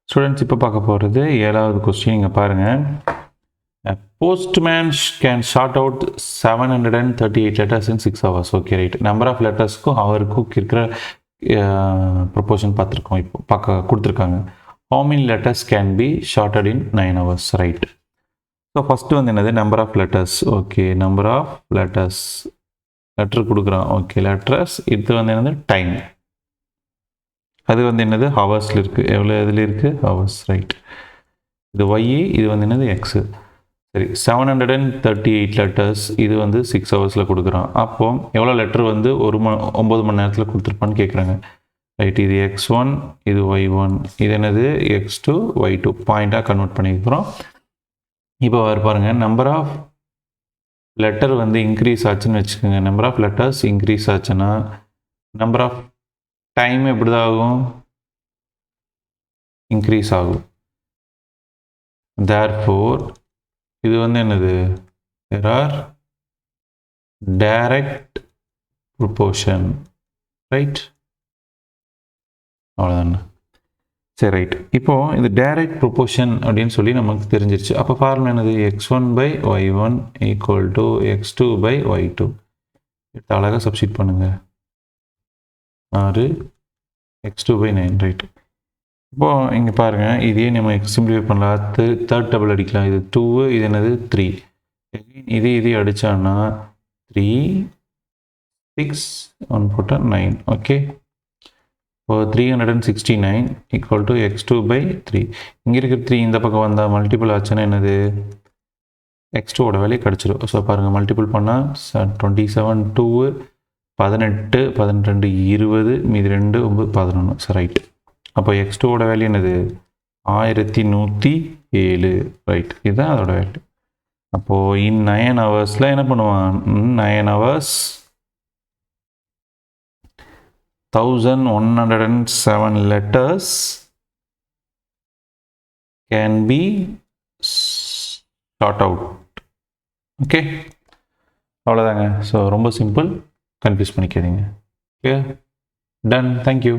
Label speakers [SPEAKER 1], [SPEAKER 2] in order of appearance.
[SPEAKER 1] Students இப்போ பார்க்க போகிறது 7வது கொஸ்டின். இங்கே பாருங்கள். Postman can sort out 738 letters in 6 hours. Okay right. Number of லெட்டர்ஸ்க்கும் ஹவருக்கும் இருக்கிற ப்ரொபோர்ஷன் பார்த்துருக்கோம். இப்போ கொடுத்துருக்காங்க. How many letters can be sorted in 9 hours? Right. So first வந்து என்னது number of letters. Okay number of letters letter கொடுக்குறான். Okay letters. இது வந்து என்னது டைம். அது வந்து என்னது ஹவர்ஸில் இருக்குது. எவ்வளோ இதில் இருக்குது ஹவர்ஸ். ரைட். இது ஒய். இது வந்து என்னது எக்ஸு. சரி 738 லெட்டர்ஸ் இது வந்து 6 ஹவர்ஸில் கொடுக்குறான். அப்போது எவ்வளோ லெட்டர் வந்து 9 மணி நேரத்தில் கொடுத்துருப்பான்னு கேட்குறாங்க. ரைட். இது x1 இது y1 இது என்னது x2 y2 பாயிண்ட்டாக கன்வெர்ட் பண்ணிக்கிறோம். இப்போ பாருங்கள் நம்பர் ஆஃப் லெட்டர் வந்து இன்க்ரீஸ் ஆச்சுன்னு வச்சுக்கோங்க. நம்பர் ஆஃப் லெட்டர்ஸ் இன்க்ரீஸ் ஆச்சுன்னா நம்பர் ஆஃப் டைம் எப்படி தான் ஆகும்? இன்க்ரீஸ் ஆகும். தேர்ஃபோர் இது வந்து என்னது there are direct proportion. Right. அவ்வளோதானே. சரி ரைட். இப்போது இது டைரக்ட் ப்ரொபோர்ஷன் அப்படின்னு சொல்லி நமக்கு தெரிஞ்சிருச்சு. அப்போ ஃபார்முலா என்னது x1/y1 = x2/y2. எடுத்து அழகாக சப்ஸ்டிட் பண்ணுங்கள். 6 x2/9. ரைட். இப்போது இங்கே பாருங்கள். இதையே நம்ம சிம்பிளிஃபை பண்ணலாம். தேர்ட் டபுள் அடிக்கலாம். இது 2 இது என்னது 3. இது அடித்தான்னா 3 6 1 போட்டால் 9. ஓகே. இப்போ 369 = x2/3. இங்கே இருக்கிற 3 இந்த பக்கம் வந்தால் மல்டிபிள் ஆச்சுன்னா என்னது x2ஓட வேல்யூ கிடச்சிடும். ஸோ பாருங்கள் மல்டிபிள் பண்ணால் 27 2 18 12 20 மீதி 2 9 11. So right. அப்போ x2ஓட வேல்யூ என்னது 1107. ரைட். இதுதான் அதோட வேல்யூ. அப்போது இன் 9 ஹவர்ஸில் என்ன பண்ணுவான்? 9 hours 1107 letters can be sort out. Okay அவ்வளோதாங்க. ஸோ ரொம்ப சிம்பிள். கன்ஃபியூஸ் பண்ணிக்காதீங்க. Okay done. தேங்க்யூ.